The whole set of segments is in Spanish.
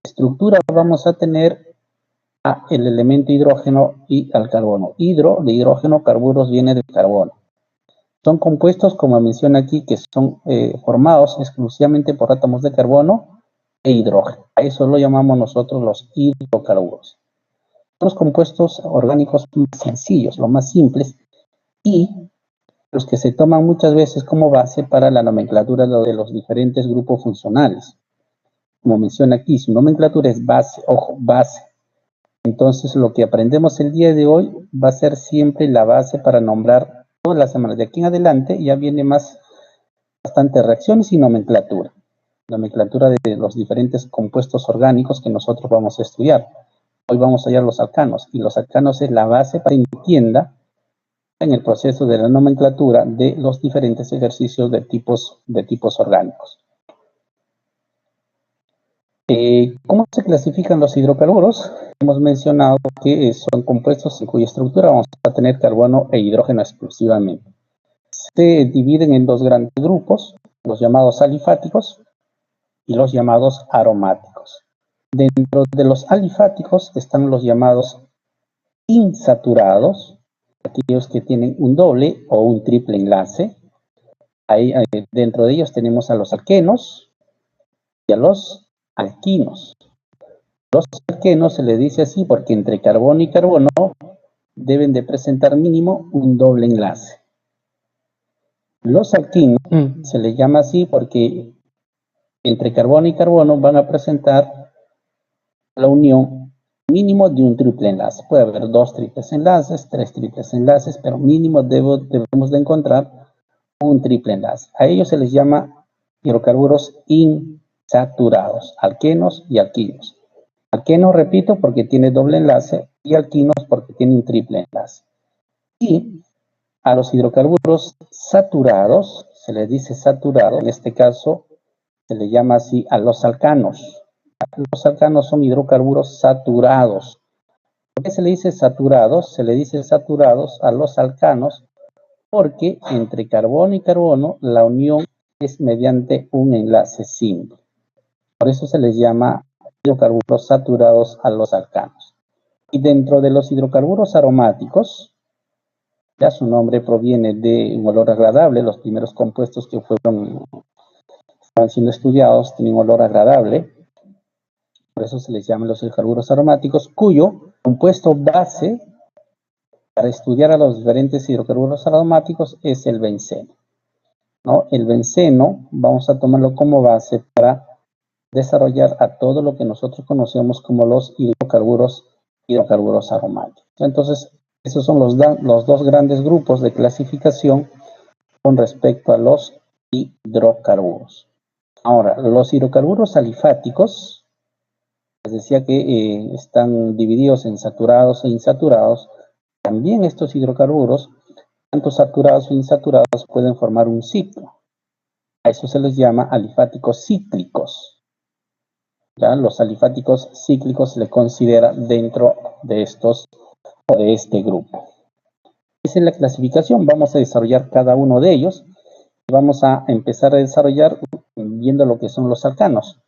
estructura vamos a tener el elemento hidrógeno y al carbono. Hidro de hidrógeno, carburos viene de carbono. Son compuestos, como menciona aquí, que son formados exclusivamente por átomos de carbono e hidrógeno. A eso lo llamamos nosotros los hidrocarburos. Los compuestos orgánicos más sencillos, los más simples, y los que se toman muchas veces como base para la nomenclatura de los diferentes grupos funcionales. Como menciona aquí, su nomenclatura es base, ojo, base. Entonces, lo que aprendemos el día de hoy va a ser siempre la base para nombrar todas las semanas. De aquí en adelante ya viene bastante reacciones y nomenclatura. Nomenclatura de los diferentes compuestos orgánicos que nosotros vamos a estudiar. Hoy vamos a hallar los alcanos, y los alcanos es la base para que entienda en el proceso de la nomenclatura de los diferentes ejercicios de tipos orgánicos. ¿Cómo se clasifican los hidrocarburos? Hemos mencionado que son compuestos en cuya estructura vamos a tener carbono e hidrógeno exclusivamente. Se dividen en dos grandes grupos, los llamados alifáticos y los llamados aromáticos. Dentro de los alifáticos están los llamados insaturados, aquellos que tienen un doble o un triple enlace. Ahí, dentro de ellos tenemos a los alquenos y a los alquinos. Los alquenos se les dice así porque entre carbono y carbono deben de presentar mínimo un doble enlace. Los alquinos se les llama así porque entre carbono y carbono van a presentar la unión mínimo de un triple enlace. Puede haber 2 triples enlaces, 3 triples enlaces, pero mínimo debemos de encontrar un triple enlace. A ellos se les llama hidrocarburos insaturados, alquenos y alquinos. Alquenos, repito, porque tiene doble enlace, y alquinos porque tiene un triple enlace. Y a los hidrocarburos saturados, se les dice saturado, en este caso se le llama así a los alcanos. Los alcanos son hidrocarburos saturados. ¿Por qué se le dice saturados? Se le dice saturados a los alcanos porque entre carbono y carbono la unión es mediante un enlace simple. Por eso se les llama hidrocarburos saturados a los alcanos. Y dentro de los hidrocarburos aromáticos, ya su nombre proviene de un olor agradable. Los primeros compuestos que estaban siendo estudiados tenían un olor agradable. Por eso se les llama los hidrocarburos aromáticos, cuyo compuesto base para estudiar a los diferentes hidrocarburos aromáticos es el benceno, ¿no? El benceno vamos a tomarlo como base para desarrollar a todo lo que nosotros conocemos como los hidrocarburos aromáticos. Entonces, esos son los dos grandes grupos de clasificación con respecto a los hidrocarburos. Ahora, los hidrocarburos alifáticos, les decía que están divididos en saturados e insaturados. También estos hidrocarburos, tanto saturados o insaturados, pueden formar un ciclo. A eso se les llama alifáticos cíclicos. ¿Ya? Los alifáticos cíclicos se les considera dentro de este grupo. Esa es la clasificación. Vamos a desarrollar cada uno de ellos. Vamos a empezar a desarrollar viendo lo que son los alcanos.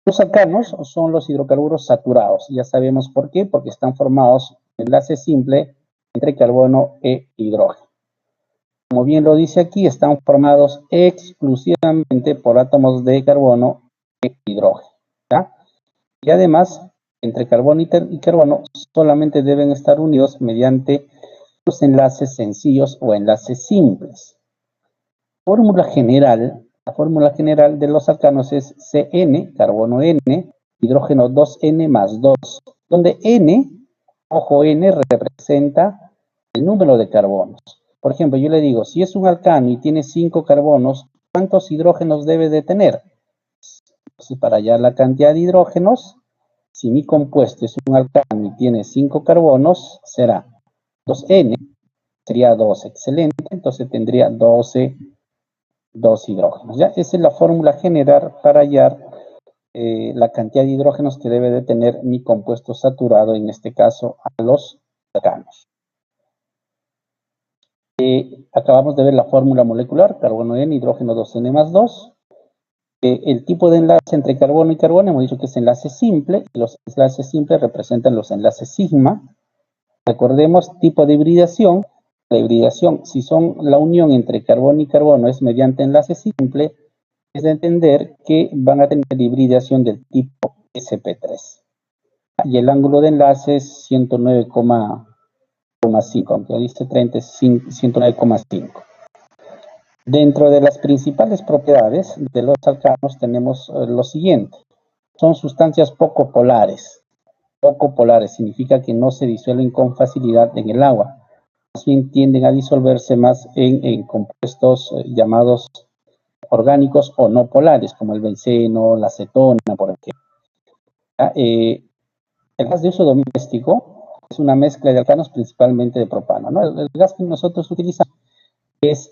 Los alcanos son los hidrocarburos saturados. Ya sabemos por qué, porque están formados en enlace simple entre carbono e hidrógeno. Como bien lo dice aquí, están formados exclusivamente por átomos de carbono e hidrógeno. ¿Ya? Y además, entre carbono y carbono solamente deben estar unidos mediante los enlaces sencillos o enlaces simples. La fórmula general de los alcanos es CN, carbono N, hidrógeno 2N más 2, donde N, ojo, N representa el número de carbonos. Por ejemplo, yo le digo, si es un alcano y tiene 5 carbonos, ¿cuántos hidrógenos debe de tener? Entonces, para hallar la cantidad de hidrógenos, si mi compuesto es un alcano y tiene 5 carbonos, será 2N, sería 2, excelente, entonces tendría 12 hidrógenos. ¿Ya? Esa es la fórmula general para hallar la cantidad de hidrógenos que debe de tener mi compuesto saturado, en este caso a los alcanos. Acabamos de ver la fórmula molecular, carbono N, hidrógeno 2N más 2. El tipo de enlace entre carbono y carbono hemos dicho que es enlace simple, y los enlaces simples representan los enlaces sigma. Recordemos, tipo de hibridación. La hibridación, si son la unión entre carbono y carbono es mediante enlace simple, es de entender que van a tener hibridación del tipo sp3. Y el ángulo de enlace es 109,5, aunque dice 109,5. Dentro de las principales propiedades de los alcanos tenemos lo siguiente. Son sustancias poco polares. Poco polares significa que no se disuelven con facilidad en el agua. Más bien tienden a disolverse más en compuestos llamados orgánicos o no polares, como el benceno, la acetona, por ejemplo. El gas de uso doméstico es una mezcla de alcanos, principalmente de propano, ¿no? El gas que nosotros utilizamos es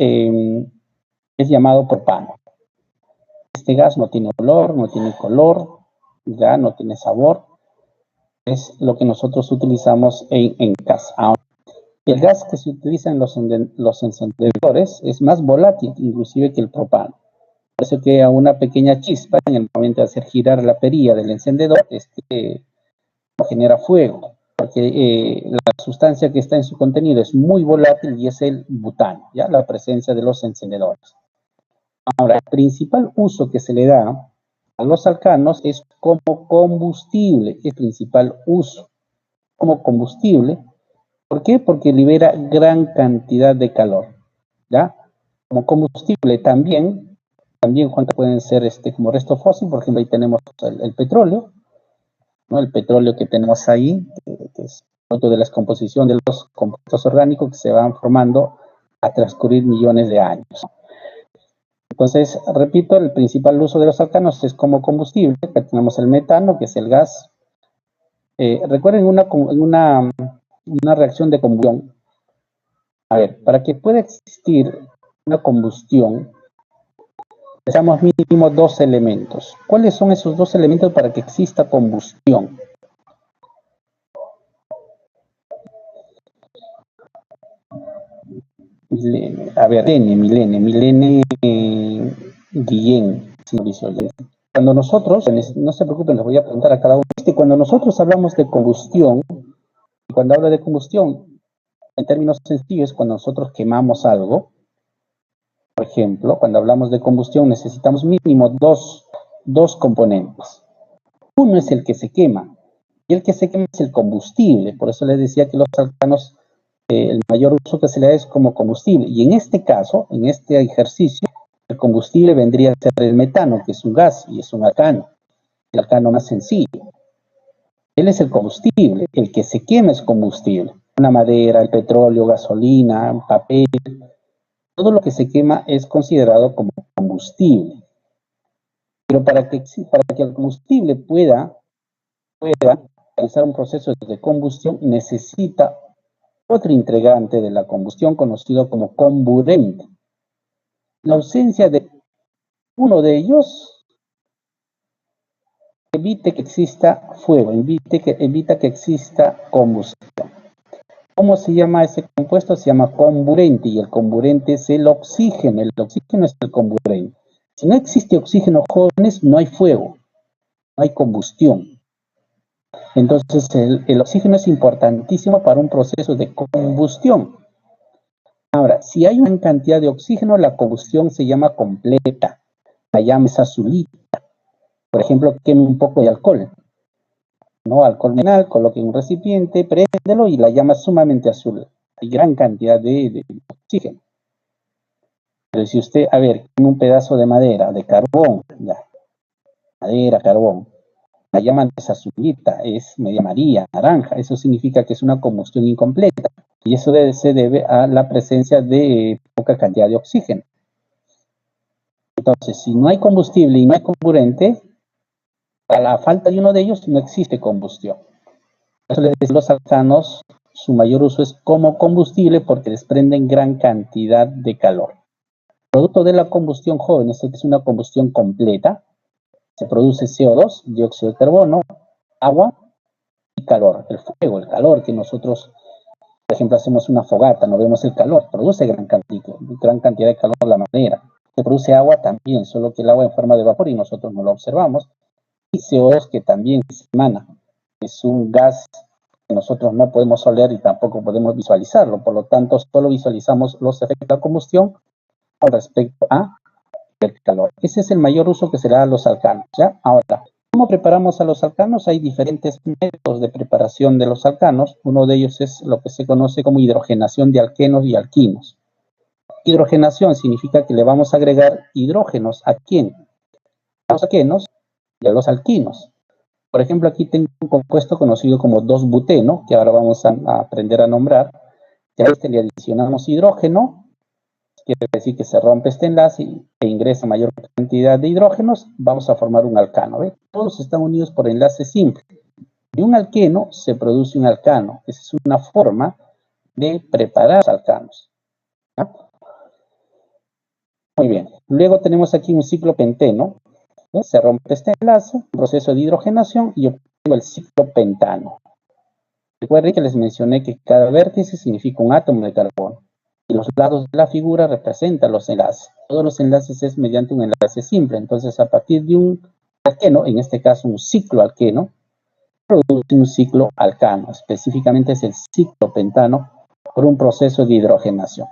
llamado propano. Este gas no tiene olor, no tiene color, ya no tiene sabor. Es lo que nosotros utilizamos en casa. Ahora, el gas que se utiliza en los encendedores es más volátil, inclusive que el propano. Por eso que a una pequeña chispa, en el momento de hacer girar la perilla del encendedor, genera fuego, porque la sustancia que está en su contenido es muy volátil y es el butano, ¿ya? La presencia de los encendedores. Ahora, el principal uso que se le da a los alcanos es como combustible, el principal uso como combustible. ¿Por qué? Porque libera gran cantidad de calor, ¿ya? Como combustible también pueden ser como resto fósil. Por ejemplo, ahí tenemos el petróleo, ¿no? El petróleo que tenemos ahí, que es fruto de la descomposición de los compuestos orgánicos que se van formando a transcurrir millones de años. Entonces, repito, el principal uso de los alcanos es como combustible, que tenemos el metano, que es el gas. Recuerden una reacción de combustión. A ver, para que pueda existir una combustión, necesitamos mínimo dos elementos. ¿Cuáles son esos dos elementos para que exista combustión? Milene Guillén. Cuando nosotros, no se preocupen, les voy a preguntar a cada uno. Cuando nosotros hablamos de combustión, y cuando hablo de combustión, en términos sencillos, cuando nosotros quemamos algo, por ejemplo, cuando hablamos de combustión necesitamos mínimo dos componentes. Uno es el que se quema, y el que se quema es el combustible. Por eso les decía que los alcanos, el mayor uso que se le da es como combustible. Y en este caso, en este ejercicio, el combustible vendría a ser el metano, que es un gas y es un alcano. El alcano más sencillo. Él es el combustible, el que se quema es combustible. Una madera, el petróleo, gasolina, papel, todo lo que se quema es considerado como combustible. Pero para que el combustible pueda realizar un proceso de combustión, necesita otro integrante de la combustión conocido como comburente. La ausencia de uno de ellos evita que exista fuego, evita que exista combustión. ¿Cómo se llama ese compuesto? Se llama comburente, y el comburente es el oxígeno. El oxígeno es el comburente. Si no existe oxígeno, jóvenes, no hay fuego, no hay combustión. Entonces, el oxígeno es importantísimo para un proceso de combustión. Ahora, si hay una cantidad de oxígeno, la combustión se llama completa. La llama es azulita. Por ejemplo, queme un poco de alcohol, ¿no? Alcohol mineral, coloque en un recipiente, préndelo y la llama es sumamente azul. Hay gran cantidad de oxígeno. Pero si usted, a ver, tiene un pedazo de madera, de carbón, ya, madera, carbón, la llama es azulita, es media amarilla, naranja, eso significa que es una combustión incompleta. Y eso se debe a la presencia de poca cantidad de oxígeno. Entonces, si no hay combustible y no hay comburente, a la falta de uno de ellos no existe combustión. Por eso los alcanos, su mayor uso es como combustible porque desprenden gran cantidad de calor. Producto de la combustión, jóvenes, es una combustión completa. Se produce CO2, dióxido de carbono, agua y calor. El fuego, el calor que nosotros, por ejemplo, hacemos una fogata, no vemos el calor, produce gran cantidad de calor la madera. Se produce agua también, solo que el agua en forma de vapor y nosotros no lo observamos. Y CO2 que también se emana, es un gas que nosotros no podemos oler y tampoco podemos visualizarlo. Por lo tanto, solo visualizamos los efectos de la combustión con respecto a el calor. Ese es el mayor uso que se le da a los alcanos, ¿ya? Ahora, ¿cómo preparamos a los alcanos? Hay diferentes métodos de preparación de los alcanos. Uno de ellos es lo que se conoce como hidrogenación de alquenos y alquinos. Hidrogenación significa que le vamos a agregar hidrógenos ¿a quién? A los alquenos y a los alquinos. Por ejemplo, aquí tengo un compuesto conocido como 2-buteno, que ahora vamos a aprender a nombrar. Y a este le adicionamos hidrógeno. Quiere decir que se rompe este enlace e ingresa mayor cantidad de hidrógenos, vamos a formar un alcano. ¿Ve? Todos están unidos por enlace simple. De un alqueno se produce un alcano. Esa es una forma de preparar los alcanos. ¿Ya? Muy bien. Luego tenemos aquí un ciclo penteno. ¿Ve? Se rompe este enlace, un proceso de hidrogenación y obtengo el ciclo pentano. Recuerden que les mencioné que cada vértice significa un átomo de carbono. Y los lados de la figura representan los enlaces. Todos los enlaces es mediante un enlace simple. Entonces, a partir de un alqueno, en este caso un ciclo alqueno, produce un ciclo alcano. Específicamente es el ciclo pentano por un proceso de hidrogenación.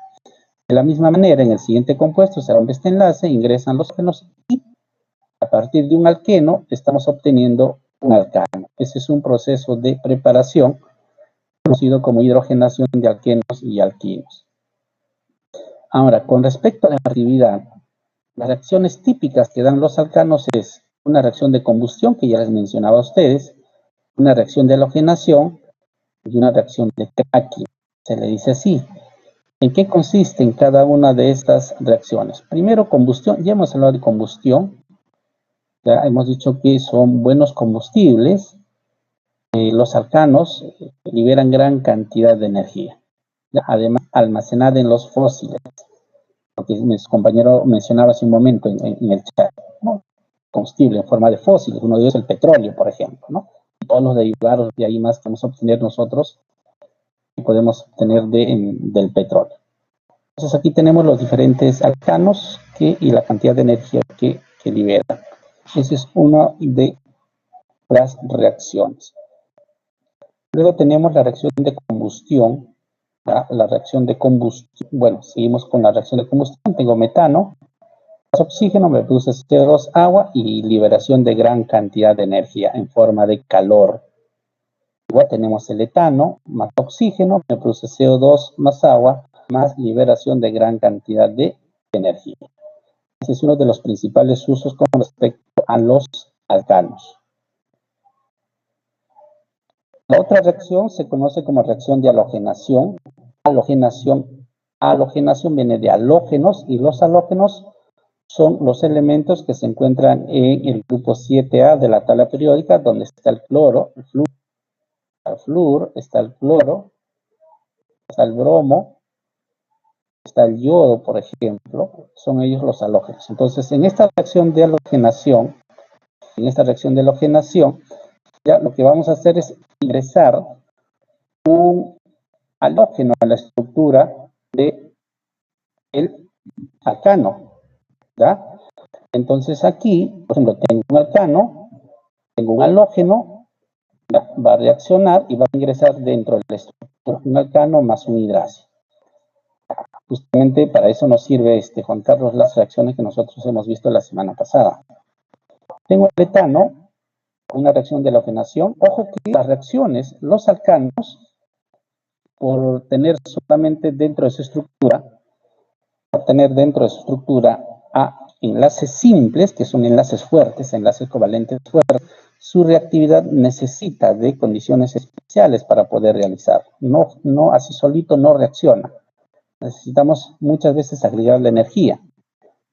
De la misma manera, en el siguiente compuesto se rompe este enlace, ingresan los alquenos y a partir de un alqueno estamos obteniendo un alcano. Ese es un proceso de preparación conocido como hidrogenación de alquenos y alquinos. Ahora, con respecto a la reactividad, las reacciones típicas que dan los alcanos es una reacción de combustión, que ya les mencionaba a ustedes, una reacción de halogenación y una reacción de Craquin. Se le dice así. ¿En qué consisten cada una de estas reacciones? Primero, combustión. Ya hemos hablado de combustión. Ya hemos dicho que son buenos combustibles. Los alcanos liberan gran cantidad de energía. Además, almacenada en los fósiles. Porque mi compañero mencionaba hace un momento en el chat, ¿no? Combustible en forma de fósiles, uno de ellos es el petróleo, por ejemplo, ¿no? Todos los derivados de ahí más que vamos a obtener nosotros y podemos obtener del petróleo. Entonces aquí tenemos los diferentes alcanos y la cantidad de energía que liberan. Esa es una de las reacciones. Luego tenemos la reacción de combustión. La reacción de combustión. Bueno, seguimos con la reacción de combustión. Tengo metano, más oxígeno, me produce CO2, agua y liberación de gran cantidad de energía en forma de calor. Igual tenemos el etano, más oxígeno, me produce CO2 más agua, más liberación de gran cantidad de energía. Ese es uno de los principales usos con respecto a los alcanos. La otra reacción se conoce como reacción de halogenación. Halogenación viene de halógenos y los halógenos son los elementos que se encuentran en el grupo 7A de la tabla periódica, donde está el cloro, el flúor, está el cloro, está el bromo, está el yodo, por ejemplo, son ellos los halógenos. Entonces, en esta reacción de halogenación, ya lo que vamos a hacer es ingresar un halógeno a la estructura del alcano, ¿ya? Entonces aquí, por ejemplo, tengo un alcano, tengo un halógeno, ¿ya? Va a reaccionar y va a ingresar dentro de la estructura un alcano más un hidracio. Justamente para eso nos sirve, Juan Carlos, las reacciones que nosotros hemos visto la semana pasada. Tengo el etano, una reacción de halogenación. Ojo que las reacciones, los alcanos, por tener solamente dentro de su estructura, a enlaces simples, que son enlaces fuertes, enlaces covalentes fuertes, su reactividad necesita de condiciones especiales para poder realizar. No así solito no reacciona. Necesitamos muchas veces agregar la energía.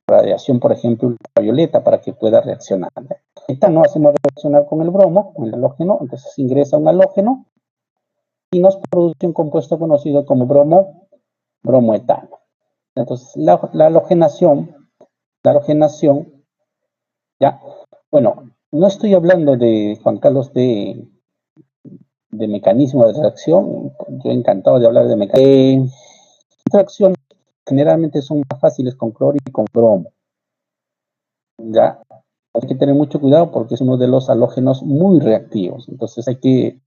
Radiación, por ejemplo, ultravioleta, para que pueda reaccionar. Etano hacemos reaccionar con el bromo, con el halógeno, entonces ingresa un halógeno y nos produce un compuesto conocido como bromoetano. Entonces, la halogenación, ya, bueno, no estoy hablando de, Juan Carlos, de mecanismo de reacción, yo encantado de hablar de mecanismo. Reacciones generalmente son más fáciles con cloro y con bromo. Ya hay que tener mucho cuidado porque es uno de los halógenos muy reactivos. Entonces hay que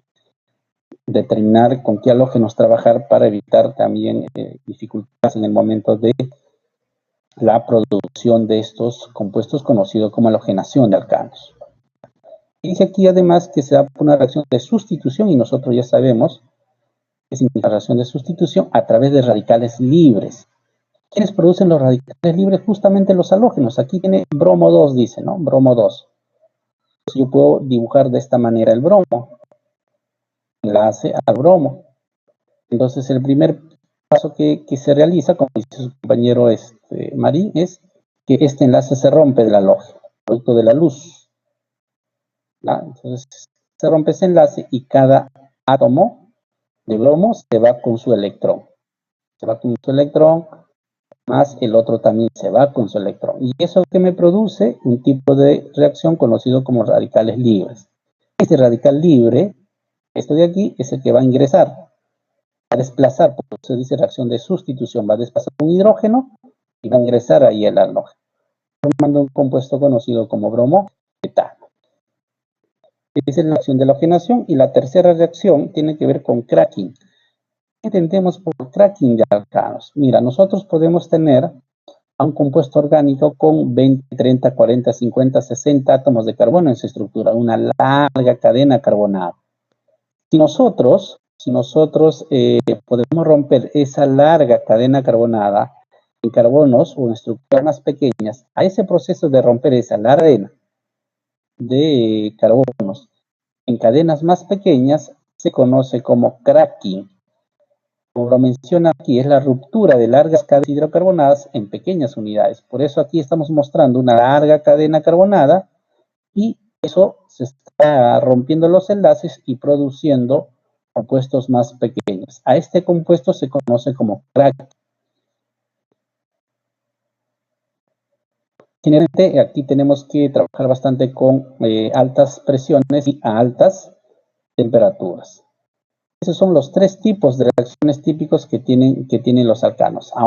determinar con qué halógenos trabajar para evitar también dificultades en el momento de la producción de estos compuestos conocidos como halogenación de alcanos. Y dice aquí además que se da por una reacción de sustitución y nosotros ya sabemos que significa reacción de sustitución a través de radicales libres. ¿Quiénes producen los radicales libres? Justamente los halógenos. Aquí tiene bromo 2, dice, ¿no? Bromo 2. Entonces yo puedo dibujar de esta manera el bromo. Enlace al bromo. Entonces el primer paso que se realiza, como dice su compañero Marí, es que este enlace se rompe del halógeno, producto de la luz. ¿Ya? Entonces se rompe ese enlace y cada átomo de bromo se va con su electrón. Se va con su electrón, más el otro también se va con su electrón. Y eso que me produce un tipo de reacción conocido como radicales libres. Este radical libre, esto de aquí, es el que va a ingresar, va a desplazar, por eso se dice reacción de sustitución, va a desplazar un hidrógeno y va a ingresar ahí el halógeno, formando un compuesto conocido como bromo-etano. Esa es la reacción de halogenación. Y la tercera reacción tiene que ver con cracking. ¿Qué entendemos por cracking de alcanos? Mira, nosotros podemos tener a un compuesto orgánico con 20, 30, 40, 50, 60 átomos de carbono en su estructura, una larga cadena carbonada. Si nosotros podemos romper esa larga cadena carbonada en carbonos o en estructuras más pequeñas, a ese proceso de romper esa larga cadena de carbonos en cadenas más pequeñas se conoce como cracking. Como lo menciona aquí, es la ruptura de largas cadenas hidrocarbonadas en pequeñas unidades. Por eso aquí estamos mostrando una larga cadena carbonada y eso se está rompiendo los enlaces y produciendo compuestos más pequeños. A este compuesto se conoce como cracking. Generalmente aquí tenemos que trabajar bastante con altas presiones y a altas temperaturas. Esos son los tres tipos de reacciones típicos que tienen los alcanos.